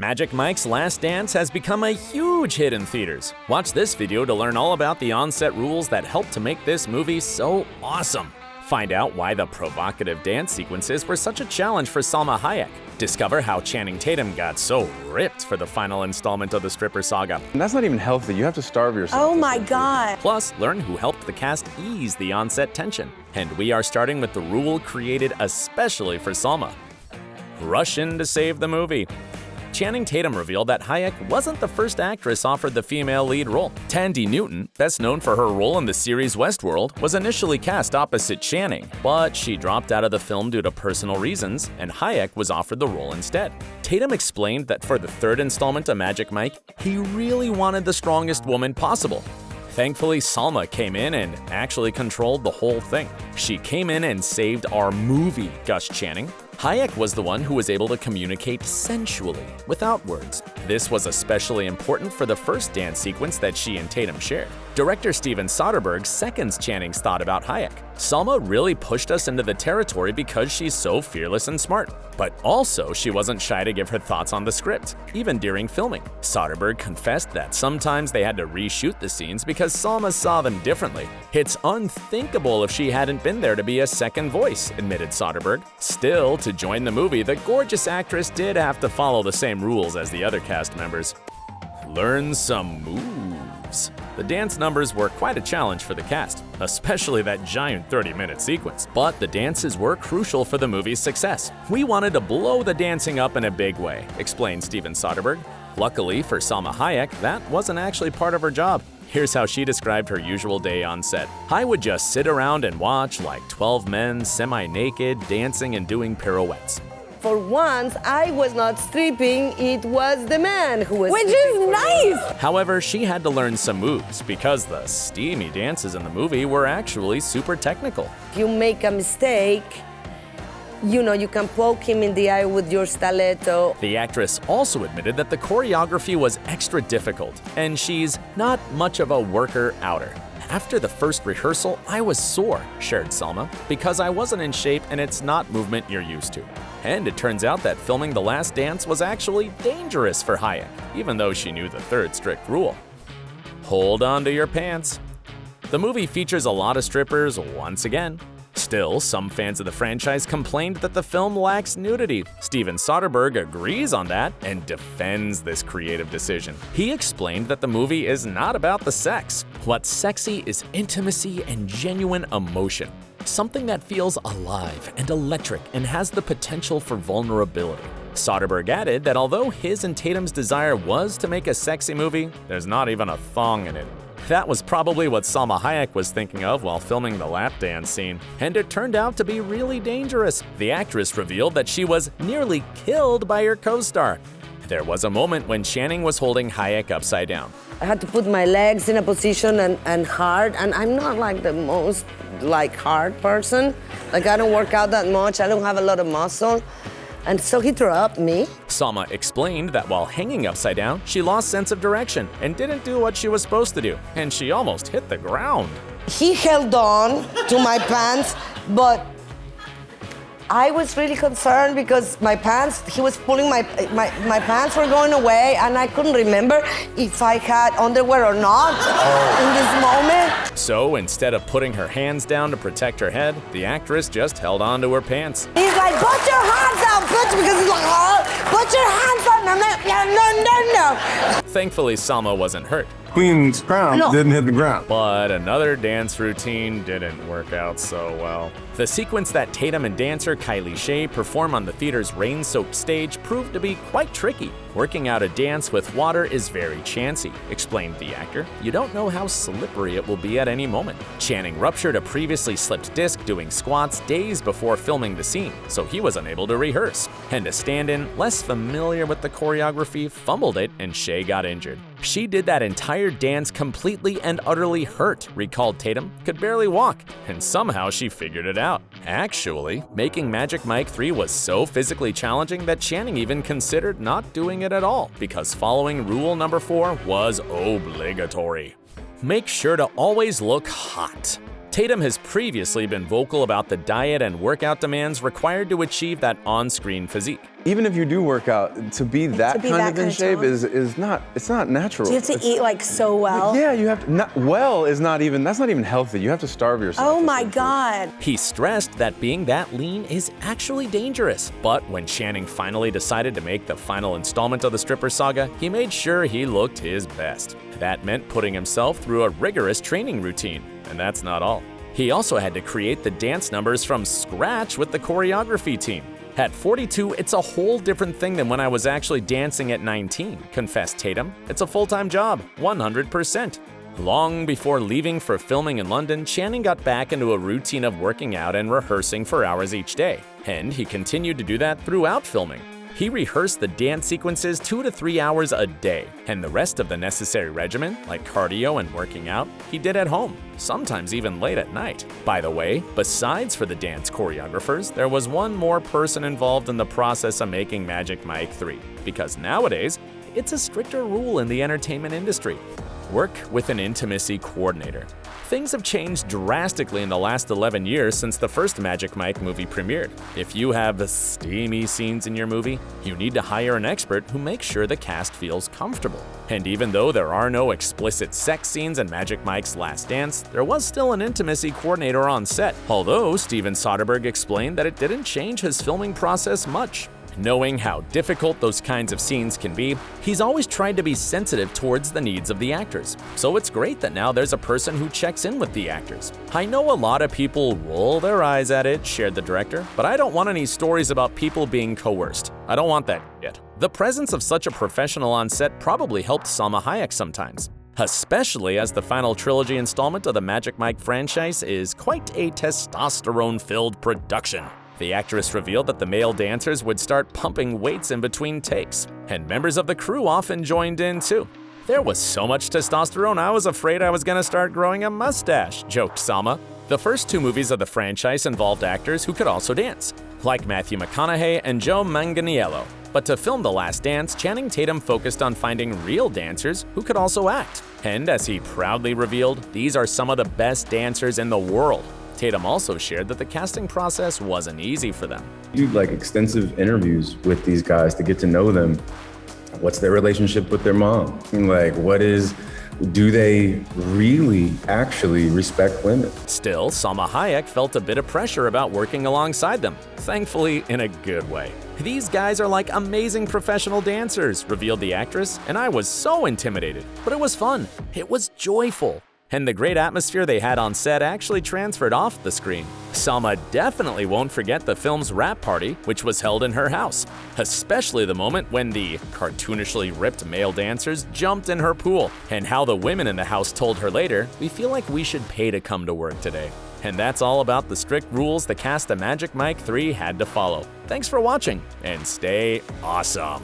Magic Mike's Last Dance has become a huge hit in theaters. Watch this video to learn all about the on-set rules that helped to make this movie so awesome. Find out why the provocative dance sequences were such a challenge for Salma Hayek. Discover how Channing Tatum got so ripped for the final installment of the stripper saga. And that's not even healthy. You have to starve yourself. Oh my God. Plus, learn who helped the cast ease the on-set tension. And we are starting with the rule created especially for Salma. Rush in to save the movie. Channing Tatum revealed that Hayek wasn't the first actress offered the female lead role. Tandy Newton, best known for her role in the series Westworld, was initially cast opposite Channing, but she dropped out of the film due to personal reasons, and Hayek was offered the role instead. Tatum explained that for the third installment of Magic Mike, he really wanted the strongest woman possible. Thankfully, Salma came in and actually controlled the whole thing. She came in and saved our movie, gushed Channing. Hayek was the one who was able to communicate sensually, without words. This was especially important for the first dance sequence that she and Tatum shared. Director Steven Soderbergh seconds Channing's thought about Hayek. Salma really pushed us into the territory because she's so fearless and smart. But also, she wasn't shy to give her thoughts on the script, even during filming. Soderbergh confessed that sometimes they had to reshoot the scenes because Salma saw them differently. It's unthinkable if she hadn't been there to be a second voice, admitted Soderbergh. Still, to join the movie, the gorgeous actress did have to follow the same rules as the other cast members. Learn some moves. The dance numbers were quite a challenge for the cast, especially that giant 30-minute sequence. But the dances were crucial for the movie's success. We wanted to blow the dancing up in a big way, explained Steven Soderbergh. Luckily for Salma Hayek, that wasn't actually part of her job. Here's how she described her usual day on set. I would just sit around and watch like 12 men semi-naked, dancing and doing pirouettes. For once, I was not stripping, it was the man who was Which is nice! However, she had to learn some moves because the steamy dances in the movie were actually super technical. If you make a mistake, you can poke him in the eye with your stiletto. The actress also admitted that the choreography was extra difficult, and she's not much of a worker-outer. After the first rehearsal, I was sore, shared Salma, because I wasn't in shape and it's not movement you're used to. And it turns out that filming The Last Dance was actually dangerous for Hayek, even though she knew the third strict rule. Hold on to your pants. The movie features a lot of strippers once again. Still, some fans of the franchise complained that the film lacks nudity. Steven Soderbergh agrees on that and defends this creative decision. He explained that the movie is not about the sex. What's sexy is intimacy and genuine emotion. Something that feels alive and electric and has the potential for vulnerability. Soderbergh added that although his and Tatum's desire was to make a sexy movie, there's not even a thong in it. That was probably what Salma Hayek was thinking of while filming the lap dance scene, and it turned out to be really dangerous. The actress revealed that she was nearly killed by her co-star. There was a moment when Channing was holding Hayek upside down. I had to put my legs in a position and hard, and I'm not like the most hard person. I don't work out that much, I don't have a lot of muscle. And so he dropped me. Salma explained that while hanging upside down, she lost sense of direction and didn't do what she was supposed to do, and she almost hit the ground. He held on to my pants, but I was really concerned because he was pulling my pants were going away, and I couldn't remember if I had underwear or not in this moment. So instead of putting her hands down to protect her head, the actress just held on to her pants. He's like, put your hands down, because he's like, oh, put your hands down. I'm like, no. Thankfully, Salma wasn't hurt. Queen's crown didn't hit the ground. But another dance routine didn't work out so well. The sequence that Tatum and dancer Kylie Shea perform on the theater's rain-soaked stage proved to be quite tricky. Working out a dance with water is very chancy, explained the actor. You don't know how slippery it will be at any moment. Channing ruptured a previously slipped disc doing squats days before filming the scene, so he was unable to rehearse. And a stand-in, less familiar with the choreography, fumbled it and Shea got injured. She did that entire dance completely and utterly hurt, recalled Tatum, could barely walk, and somehow she figured it out. Actually, making Magic Mike 3 was so physically challenging that Channing even considered not doing it at all, because following rule number 4 was obligatory. Make sure to always look hot. Tatum has previously been vocal about the diet and workout demands required to achieve that on-screen physique. even if you do work out, to be that kind of in shape is not, it's not natural. Do you have to eat like so well? Yeah, you have to, that's not even healthy. You have to starve yourself. Oh my God. He stressed that being that lean is actually dangerous, but when Channing finally decided to make the final installment of the stripper saga, he made sure he looked his best. That meant putting himself through a rigorous training routine, and that's not all. He also had to create the dance numbers from scratch with the choreography team. At 42, it's a whole different thing than when I was actually dancing at 19, confessed Tatum. It's a full-time job, 100%. Long before leaving for filming in London, Channing got back into a routine of working out and rehearsing for hours each day, and he continued to do that throughout filming. He rehearsed the dance sequences 2 to 3 hours a day, and the rest of the necessary regimen, like cardio and working out, he did at home, sometimes even late at night. By the way, besides for the dance choreographers, there was one more person involved in the process of making Magic Mike 3, because nowadays, it's a stricter rule in the entertainment industry. Work with an intimacy coordinator. Things have changed drastically in the last 11 years since the first Magic Mike movie premiered. If you have steamy scenes in your movie, you need to hire an expert who makes sure the cast feels comfortable. And even though there are no explicit sex scenes in Magic Mike's Last Dance, there was still an intimacy coordinator on set, although Steven Soderbergh explained that it didn't change his filming process much. Knowing how difficult those kinds of scenes can be, he's always tried to be sensitive towards the needs of the actors. So it's great that now there's a person who checks in with the actors. I know a lot of people roll their eyes at it, shared the director, but I don't want any stories about people being coerced. I don't want that yet. The presence of such a professional on set probably helped Salma Hayek sometimes, especially as the final trilogy installment of the Magic Mike franchise is quite a testosterone-filled production. The actress revealed that the male dancers would start pumping weights in between takes, and members of the crew often joined in too. There was so much testosterone, I was afraid I was gonna start growing a mustache, joked Salma. The first 2 movies of the franchise involved actors who could also dance, like Matthew McConaughey and Joe Manganiello. But to film The Last Dance, Channing Tatum focused on finding real dancers who could also act. And as he proudly revealed, these are some of the best dancers in the world. Tatum also shared that the casting process wasn't easy for them. You do extensive interviews with these guys to get to know them. What's their relationship with their mom? Do they really actually respect women? Still, Salma Hayek felt a bit of pressure about working alongside them, thankfully in a good way. These guys are like amazing professional dancers, revealed the actress, and I was so intimidated. But it was fun. It was joyful. And the great atmosphere they had on set actually transferred off the screen. Salma definitely won't forget the film's wrap party, which was held in her house, especially the moment when the cartoonishly ripped male dancers jumped in her pool, and how the women in the house told her later, "We feel like we should pay to come to work today." And that's all about the strict rules the cast of Magic Mike 3 had to follow. Thanks for watching, and stay awesome!